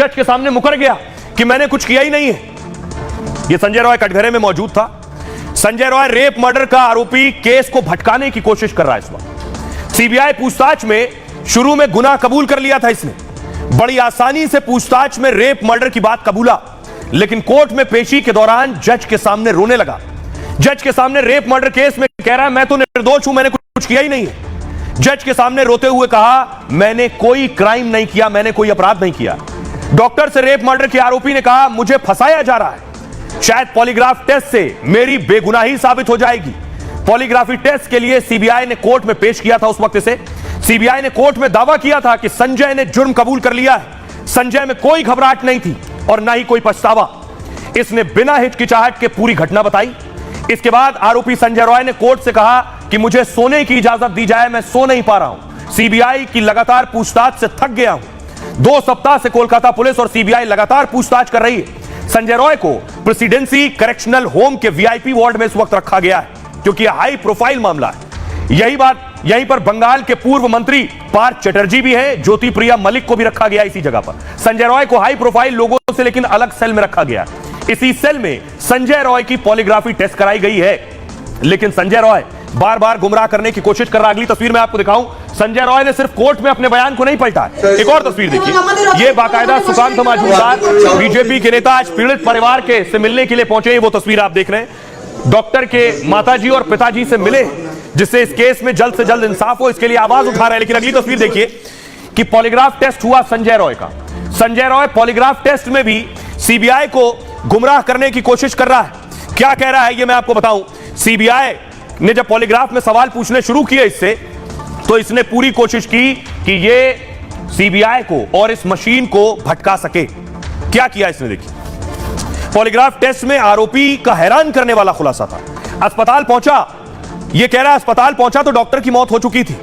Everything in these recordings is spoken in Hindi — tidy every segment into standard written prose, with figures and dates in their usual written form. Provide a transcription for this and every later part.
जज के सामने मुकर गया कि मैंने कुछ किया ही नहीं है। यह संजय रॉय कटघरे में मौजूद था। संजय रॉय रेप मर्डर का आरोपी केस को भटकाने की कोशिश कर रहा है इस वक्त। सीबीआई पूछताछ में शुरू में गुनाह कबूल कर लिया था इसने, बड़ी आसानी से पूछताछ में रेप मर्डर की बात कबूला, लेकिन कोर्ट में पेशी के दौरान जज के सामने रोने लगा। जज के सामने रेप मर्डर केस में कह रहा है मैं तो निर्दोष हूं, मैंने कुछ किया ही नहीं है। जज के सामने रोते हुए कहा मैंने कोई क्राइम नहीं किया, मैंने कोई अपराध नहीं किया। डॉक्टर से रेप मर्डर के आरोपी ने कहा मुझे फंसाया जा रहा है, शायद पॉलीग्राफ टेस्ट से मेरी बेगुनाही साबित हो जाएगी। पॉलीग्राफी टेस्ट के लिए सीबीआई ने कोर्ट में पेश किया था। उस वक्त से सीबीआई ने कोर्ट में दावा किया था कि संजय ने जुर्म कबूल कर लिया है। संजय में कोई घबराहट नहीं थी और ना ही कोई पछतावा। इसने बिना हिचकिचाहट के पूरी घटना बताई। इसके बाद आरोपी संजय रॉय ने कोर्ट से कहा कि मुझे सोने की इजाजत दी जाए, मैं सो नहीं पा रहा हूं, सीबीआई की लगातार पूछताछ से थक गया हूं। 2 सप्ताह से कोलकाता पुलिस और सीबीआई लगातार पूछताछ कर रही है। संजय रॉय को प्रेसिडेंसी करेक्शनल होम के वीआईपी वार्ड में इस वक्त रखा गया है क्योंकि यह हाई प्रोफाइल मामला है। यहीं पर बंगाल के पूर्व मंत्री पार्थ चटर्जी भी है, ज्योति प्रिया मलिक को भी रखा गया इसी जगह पर। संजय रॉय को हाई प्रोफाइल लोगों से लेकिन अलग सेल में रखा गया। इसी सेल में संजय रॉय की पॉलीग्राफी टेस्ट कराई गई है, लेकिन संजय रॉय बार बार गुमराह करने की कोशिश कर रहा है। अगली तस्वीर में आपको दिखाऊं, संजय रॉय ने सिर्फ कोर्ट में अपने बयान को नहीं पलटा। एक और तस्वीर देखिए, ये बाकायदा सुकांत मजूमदार बीजेपी के नेता आज पीड़ित परिवार के से मिलने के लिए पहुंचे। वो तस्वीर आप देख रहे हैं, डॉक्टर के माताजी और पिताजी से मिले जिससे इस केस में जल्द से जल्द इंसाफ हो, इसके लिए आवाज उठा रहे हैं। लेकिन अगली तस्वीर देखिए कि पॉलीग्राफ टेस्ट हुआ संजय रॉय का। संजय रॉय पॉलीग्राफ टेस्ट में भी सीबीआई को गुमराह करने की कोशिश कर रहा है। क्या कह रहा है ये मैं आपको बताऊं। सीबीआई ने जब पॉलीग्राफ में सवाल पूछने शुरू किए इससे, तो इसने पूरी कोशिश की कि ये सीबीआई को और इस मशीन को भटका सके। क्या किया इसने देखिए, पॉलीग्राफ टेस्ट में आरोपी का हैरान करने वाला खुलासा था। अस्पताल पहुंचा, यह कह रहा है अस्पताल पहुंचा तो डॉक्टर की मौत हो चुकी थी।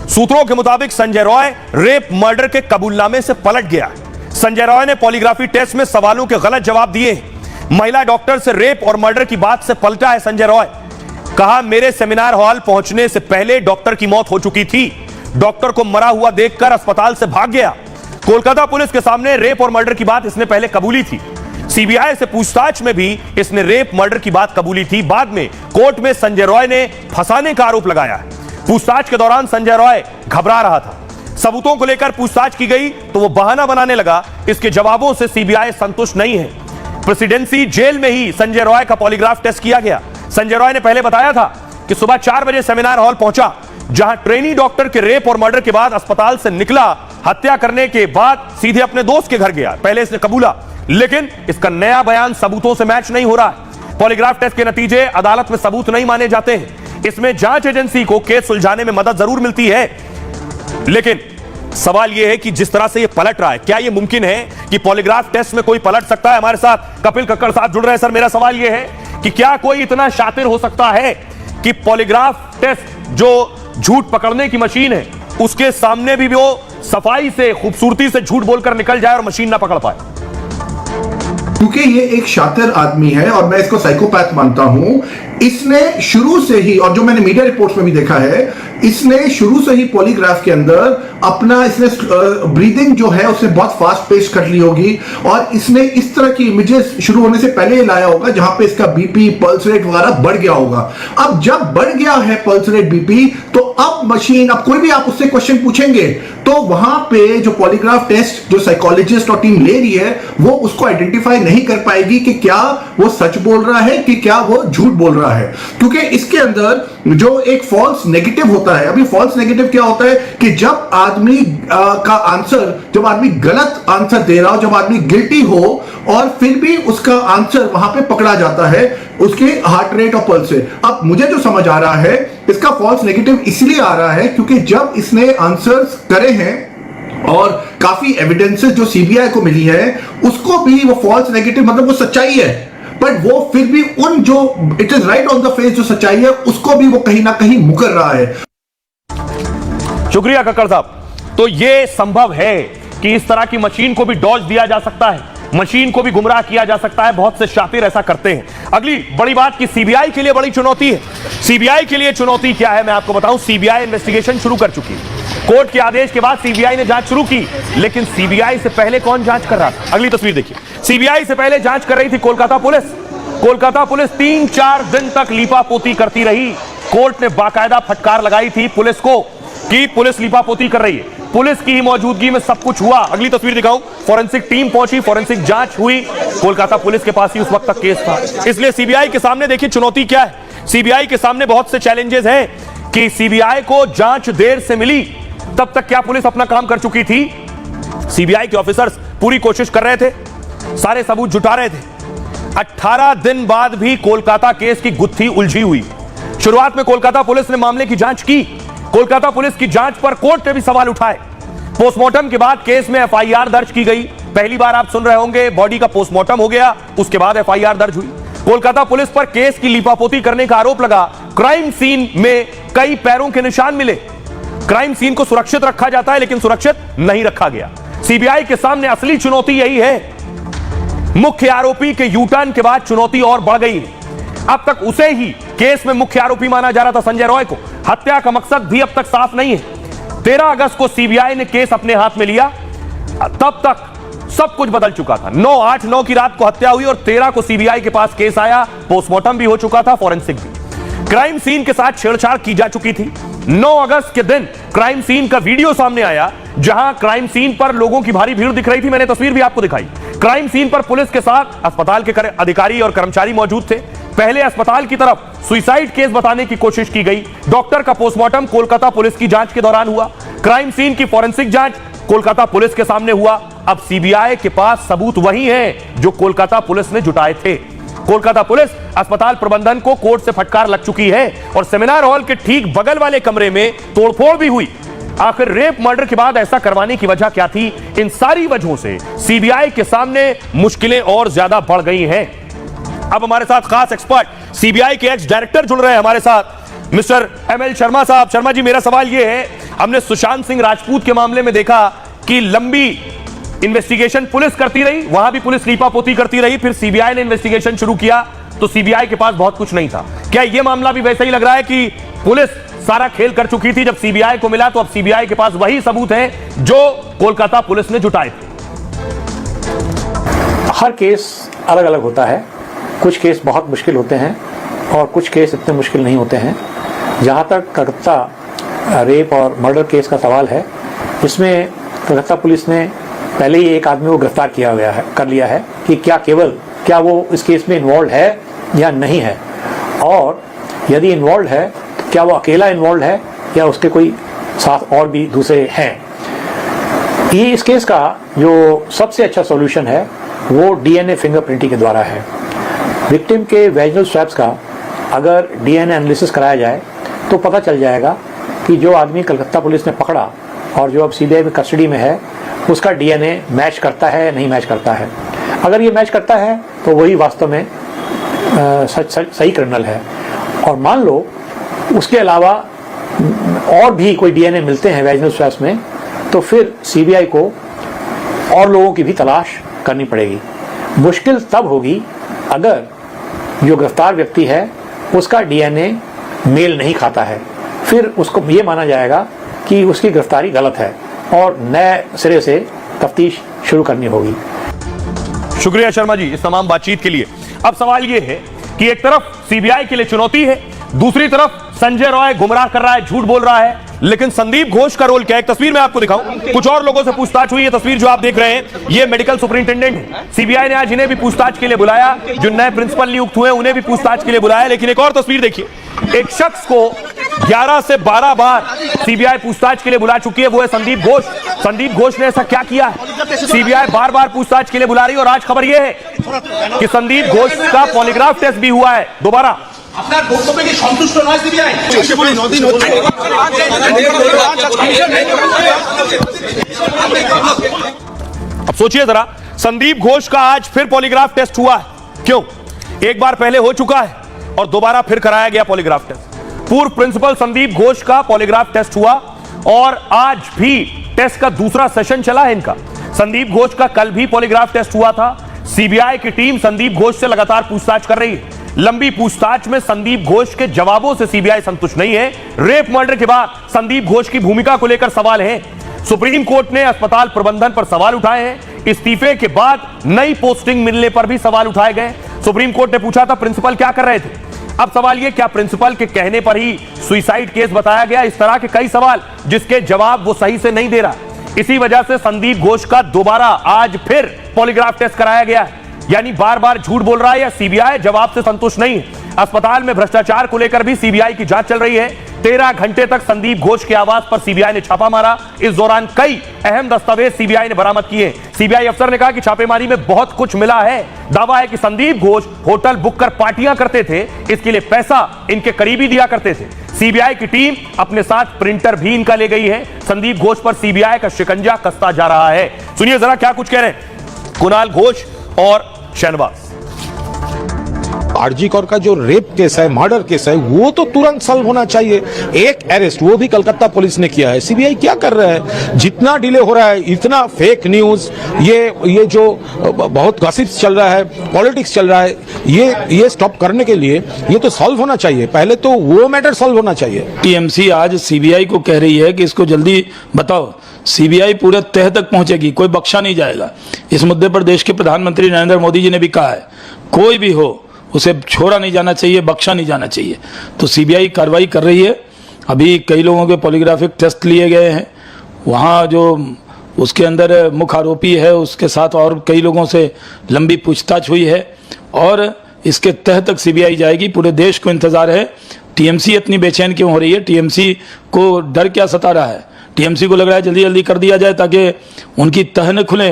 सूत्रों के मुताबिक संजय रॉय रेप मर्डर के कबूलनामे से पलट गया। संजय रॉय ने पॉलीग्राफी टेस्ट में सवालों के गलत जवाब दिए। महिला डॉक्टर से रेप और मर्डर की बात से पलटा है संजय रॉय। कहा मेरे सेमिनार हॉल पहुंचने से पहले डॉक्टर की मौत हो चुकी थी, डॉक्टर को मरा हुआ देखकर अस्पताल से भाग गया। कोलकाता पुलिस के सामने रेप और मर्डर की बात इसने पहले कबूली थी। सीबीआई से पूछताछ में भी इसने रेप मर्डर की बात कबूली थी। बाद में कोर्ट में संजय रॉय ने फंसाने का आरोप लगाया है। पूछताछ के दौरान संजय रॉय घबरा रहा था। सबूतों को लेकर पूछताछ की गई तो वो बहाना बनाने लगा। इसके जवाबों से सीबीआई संतुष्ट नहीं है। प्रेसिडेंसी जेल में ही संजय रॉय का पॉलीग्राफ टेस्ट किया गया। संजय रॉय ने पहले बताया था कि सुबह 4 बजे सेमिनार हॉल पहुंचा, जहां ट्रेनी डॉक्टर के रेप और मर्डर के बाद अस्पताल से निकला। हत्या करने के बाद सीधे अपने दोस्त के घर गया, पहले इसने कबूला। लेकिन इसका नया बयान सबूतों से मैच नहीं हो रहा है। पॉलीग्राफ टेस्ट के नतीजे अदालत में सबूत नहीं माने जाते हैं। इसमें जांच एजेंसी को केस सुलझाने में मदद जरूर मिलती है, लेकिन सवाल यह है कि जिस तरह से यह पलट रहा है, क्या यह मुमकिन है कि पॉलीग्राफ टेस्ट में कोई पलट सकता है। हमारे साथ कपिल कक्कड़ साहब जुड़ रहे हैं। सर, मेरा सवाल यह है कि क्या कोई इतना शातिर हो सकता है कि पॉलीग्राफ टेस्ट जो झूठ पकड़ने की मशीन है उसके सामने भी वो सफाई से खूबसूरती से झूठ बोलकर निकल जाए और मशीन ना पकड़ पाए? क्योंकि ये एक शातिर आदमी है और मैं इसको साइकोपैथ मानता हूं। इसने शुरू से ही, और जो मैंने मीडिया रिपोर्ट्स में भी देखा है, इसने शुरू से ही पॉलीग्राफ के अंदर अपना इसने ब्रीदिंग जो है उसने बहुत फास्ट पेश कर ली होगी और इसने इस तरह की इमेजेस शुरू होने से पहले लाया होगा जहां पे इसका बीपी, पल्स रेट वगैरह बढ़ गया होगा। अब जब बढ़ गया है पल्स रेट, बीपी, तो अब मशीन, अब कोई भी आप उससे क्वेश्चन पूछेंगे तो वहां पे जो पॉलीग्राफ टेस्ट जो साइकोलॉजिस्ट और टीम ले रही है वो उसको आइडेंटिफाई नहीं कर पाएगी कि क्या वो सच बोल रहा है कि क्या वो झूठ बोल रहा है, क्योंकि इसके अंदर जो एक फॉल्स नेगेटिव होता है। अभी फॉल्स नेगेटिव क्या होता है कि जब आदमी का आंसर, जब आदमी गलत आंसर दे रहा हो, जब आदमी गिल्टी हो और फिर भी उसका आंसर वहां पे पकड़ा जाता है उसके हार्ट रेट और पल्स से। अब मुझे जो समझ आ रहा है इसका फॉल्स नेगेटिव इसलिए आ रहा है क्योंकि जब इसने आंसर्स करे हैं और काफी एविडेंसेस जो सीबीआई को मिली है उसको भी वो फॉल्स नेगेटिव, मतलब वो सच्चाई है, बट वो फिर भी उन जो it is right on the face जो सच्चाई है उसको भी वो कहीं ना कहीं मुकर रहा है। शुक्रिया कक्कड़ साहब। तो ये संभव है कि इस तरह की मशीन को भी डॉज दिया जा सकता है। मशीन को भी गुमराह किया जा सकता है, बहुत से शातिर ऐसा करते हैं। अगली बड़ी बात कि सीबीआई के लिए बड़ी चुनौती है। सीबीआई के लिए चुनौती क्या है मैं आपको बताऊं। सीबीआई इन्वेस्टिगेशन शुरू कर चुकी है। कोर्ट के आदेश के बाद सीबीआई ने जांच शुरू की, लेकिन सीबीआई से पहले कौन जांच कर रहा था? अगली तस्वीर देखिए। सीबीआई से पहले जांच कर रही थी कोलकाता पुलिस। कोलकाता पुलिस 3-4 दिन तक लीपापोती करती रही। कोर्ट ने बाकायदा फटकार लगाई थी पुलिस को कि पुलिस लीपापोती कर रही है। पुलिस की ही मौजूदगी में सब कुछ हुआ। अगली तस्वीर दिखाऊं। फॉरेंसिक टीम पहुंची, फॉरेंसिक जांच हुई। कोलकाता पुलिस के पास ही उस वक्त तक केस था। इसलिए सीबीआई के सामने देखिए चुनौती क्या है। सीबीआई के सामने बहुत से चैलेंजेस हैं कि सीबीआई को जांच देर से मिली, तब तक क्या पुलिस अपना काम कर चुकी थी? सीबीआई के ऑफिसर्स पूरी कोशिश कर रहे थे, सारे सबूत जुटा रहे थे। 18 दिन बाद भी कोलकाता केस की गुत्थी उलझी हुई। शुरुआत में कोलकाता पुलिस ने मामले की जांच की। कोलकाता पुलिस की जांच पर कोर्ट ने भी सवाल उठाए। पोस्टमार्टम के बाद केस में एफआईआर दर्ज की गई। पहली बार आप सुन रहे होंगे, बॉडी का पोस्टमार्टम हो गया, उसके बाद एफआईआर दर्ज हुई। कोलकाता पुलिस पर केस की लीपापोती करने का आरोप लगा। क्राइम सीन में कई पैरों के निशान मिले। क्राइम सीन को सुरक्षित रखा जाता है, लेकिन सुरक्षित नहीं रखा गया। सीबीआई के सामने असली चुनौती यही है। मुख्य आरोपी के यूटर्न के बाद चुनौती और बढ़ गई है। अब तक उसे ही केस में मुख्य आरोपी माना जा रहा था, संजय रॉय को। हत्या का मकसद भी अब तक साफ नहीं है। 13 अगस्त को सीबीआई ने केस अपने हाथ में लिया, तब तक सब कुछ बदल चुका था। 8-9 की रात को हत्या हुई और 13 को सीबीआई के पास केस आया। पोस्टमार्टम भी हो चुका था, फॉरेंसिक भी। क्राइम सीन के साथ छेड़छाड़ की जा चुकी थी। 9 अगस्त के दिन क्राइम सीन का वीडियो सामने आया, जहां क्राइम सीन पर लोगों की भारी भीड़ दिख रही थी। मैंने तस्वीर भी आपको दिखाई। क्राइम सीन पर पुलिस के साथ अस्पताल के अधिकारी और कर्मचारी मौजूद थे। पहले अस्पताल की तरफ सुसाइड केस बताने की कोशिश की गई। डॉक्टर का पोस्टमार्टम कोलकाता पुलिस की जांच के दौरान हुआ। क्राइम सीन की फॉरेंसिक जांच कोलकाता पुलिस के सामने हुआ। अब सीबीआई के पास सबूत वही हैं जो कोलकाता पुलिस ने जुटाए थे। कोलकाता पुलिस अस्पताल प्रबंधन को कोर्ट से फटकार लग चुकी है और सेमिनार हॉल के ठीक बगल वाले कमरे में तोड़फोड़ भी हुई। आखिर रेप मर्डर के बाद ऐसा करवाने की वजह क्या थी? इन सारी वजहों से सीबीआई के सामने मुश्किलें और ज्यादा बढ़ गई हैं। अब हमारे साथ खास एक्सपर्ट सीबीआई के एक्स डायरेक्टर जुड़ रहे हैं हमारे साथ, मिस्टर ML शर्मा साहब। शर्मा जी, मेरा सवाल यह है, हमने सुशांत सिंह राजपूत के मामले में देखा कि लंबी इन्वेस्टिगेशन पुलिस करती रही, वहां भी पुलिस लीपापोती करती रही, फिर सीबीआई ने इन्वेस्टिगेशन शुरू किया तो सीबीआई के पास बहुत कुछ नहीं था। क्या यह मामला भी वैसा ही लग रहा है कि पुलिस सारा खेल कर चुकी थी, जब सीबीआई को मिला तो अब सीबीआई के पास वही सबूत हैं जो कोलकाता पुलिस ने जुटाए थे? हर केस अलग अलग होता है। कुछ केस बहुत मुश्किल होते हैं और कुछ केस इतने मुश्किल नहीं होते हैं। जहाँ तक कलकत्ता रेप और मर्डर केस का सवाल है, इसमें कलकत्ता पुलिस ने पहले ही एक आदमी को गिरफ्तार कर लिया है कि क्या वो इस केस में इन्वॉल्व है या नहीं है, और यदि इन्वॉल्व है तो क्या वो अकेला इन्वॉल्व है या उसके कोई साथ और भी दूसरे हैं। ये इस केस का जो सबसे अच्छा सॉल्यूशन है वो डीएनए फिंगरप्रिंटिंग के द्वारा है। विक्टिम के वेजिनल स्वैब्स का अगर डीएनए एनालिसिस कराया जाए तो पता चल जाएगा कि जो आदमी कलकत्ता पुलिस ने पकड़ा और जो अब सीबीआई में कस्टडी में है, उसका डीएनए मैच करता है या नहीं मैच करता है। अगर ये मैच करता है तो वही वास्तव में सही क्रिमिनल है। और मान लो उसके अलावा और भी कोई डीएनए मिलते हैं वेजिनल स्वैब्स में, तो फिर सीबीआई को और लोगों की भी तलाश करनी पड़ेगी। मुश्किल तब होगी अगर जो गिरफ्तार व्यक्ति है उसका डीएनए मेल नहीं खाता है, फिर उसको ये माना जाएगा कि उसकी गिरफ्तारी गलत है और नए सिरे से तफ्तीश शुरू करनी होगी। शुक्रिया शर्मा जी इस तमाम बातचीत के लिए। अब सवाल यह है कि एक तरफ सीबीआई के लिए चुनौती है, दूसरी तरफ संजय रॉय गुमराह कर रहा है, झूठ बोल रहा है, लेकिन संदीप घोष का रोल क्या है? एक तस्वीर मैं आपको दिखाऊं, कुछ और लोगों से पूछताछ हुई। ये तस्वीर जो आप देख रहे हैं ये मेडिकल सुपरिंटेंडेंट है। सीबीआई ने आज इन्हें भी पूछताछ के लिए बुलाया, जो नए प्रिंसिपल नियुक्त हुए उन्हें भी पूछताछ के लिए बुलाया। लेकिन एक और तस्वीर देखिए, एक शख्स को 11 से 12 बार सीबीआई पूछताछ के लिए बुला चुकी है, वो है संदीप घोष। संदीप घोष ने ऐसा क्या किया है? सीबीआई बार बार पूछताछ के लिए बुला रही है और आज खबर यह है कि संदीप घोष का पॉलीग्राफ टेस्ट भी हुआ है दोबारा। আপনার বক্তব্যে কি সন্তুষ্ট নয় সিবিআই? अब सोचिए जरा, संदीप घोष का आज फिर पॉलीग्राफ टेस्ट हुआ है। क्यों? एक बार पहले हो चुका है और दोबारा फिर कराया गया पॉलीग्राफ टेस्ट। पूर्व प्रिंसिपल संदीप घोष का पॉलीग्राफ टेस्ट हुआ और आज भी टेस्ट का दूसरा सेशन चला है इनका। संदीप घोष का कल भी पॉलीग्राफ टेस्ट हुआ था। सीबीआई की टीम संदीप घोष से लगातार पूछताछ कर रही है। लंबी पूछताछ में संदीप घोष के जवाबों से सीबीआई संतुष्ट नहीं है। रेप मर्डर के बाद संदीप घोष की भूमिका को लेकर सवाल है। सुप्रीम कोर्ट ने अस्पताल प्रबंधन पर सवाल उठाए हैं। इस्तीफे के बाद नई पोस्टिंग मिलने पर भी सवाल उठाए गए। सुप्रीम कोर्ट ने पूछा था प्रिंसिपल क्या कर रहे थे। अब सवाल यह, क्या प्रिंसिपल के कहने पर ही सुसाइड केस बताया गया। इस तरह के कई सवाल जिसके जवाब वो सही से नहीं दे रहा। इसी वजह से संदीप घोष का दोबारा आज फिर पॉलीग्राफ टेस्ट कराया गया है। यानी बार बार झूठ बोल रहा है या सीबीआई जवाब से संतुष्ट नहीं है। अस्पताल में भ्रष्टाचार को लेकर भी सीबीआई की जांच चल रही है। 13 घंटे तक संदीप घोष के आवास पर सीबीआई ने छापा मारा। इस दौरान कई अहम दस्तावेज सीबीआई ने बरामद किए। सीबीआई अफसर ने कहा कि छापेमारी में बहुत कुछ मिला है। दावा है कि संदीप घोष होटल बुक कर पार्टियां करते थे, इसके लिए पैसा इनके करीबी दिया करते थे। सीबीआई की टीम अपने साथ प्रिंटर भी इनका ले गई है। संदीप घोष पर सीबीआई का शिकंजा कसता जा रहा है। सुनिए जरा क्या कुछ कह रहे हैं कुणाल घोष और शहनवाज। आरजी कौर का जो रेप केस है, मर्डर केस है, वो तो तुरंत सॉल्व होना चाहिए। एक अरेस्ट वो भी कलकत्ता पुलिस ने किया है। सीबीआई क्या कर रहा है? जितना डिले हो रहा है, इतना फेक न्यूज, ये जो बहुत गॉसिप्स चल रहा है, पॉलिटिक्स चल रहा है, ये स्टॉप करने के लिए ये तो सॉल्व होना चाहिए। पहले तो वो मैटर सॉल्व होना चाहिए। टीएमसी आज सीबीआई को कह रही है कि इसको जल्दी बताओ। सीबीआई पूरे तह तक पहुंचेगी, कोई बख्शा नहीं जाएगा। इस मुद्दे पर देश के प्रधानमंत्री नरेंद्र मोदी जी ने भी कहा है, कोई भी हो उसे छोड़ा नहीं जाना चाहिए, बख्शा नहीं जाना चाहिए। तो सीबीआई कार्रवाई कर रही है। अभी कई लोगों के पॉलीग्राफिक टेस्ट लिए गए हैं। वहाँ जो उसके अंदर मुख्य आरोपी है उसके साथ और कई लोगों से लंबी पूछताछ हुई है और इसके तह तक सीबीआई जाएगी। पूरे देश को इंतजार है। टीएमसी इतनी बेचैन क्यों हो रही है? टीएमसी को डर क्या सता रहा है? टीएमसी को लग रहा है जल्दी जल्दी कर दिया जाए ताकि उनकी तह न खुले,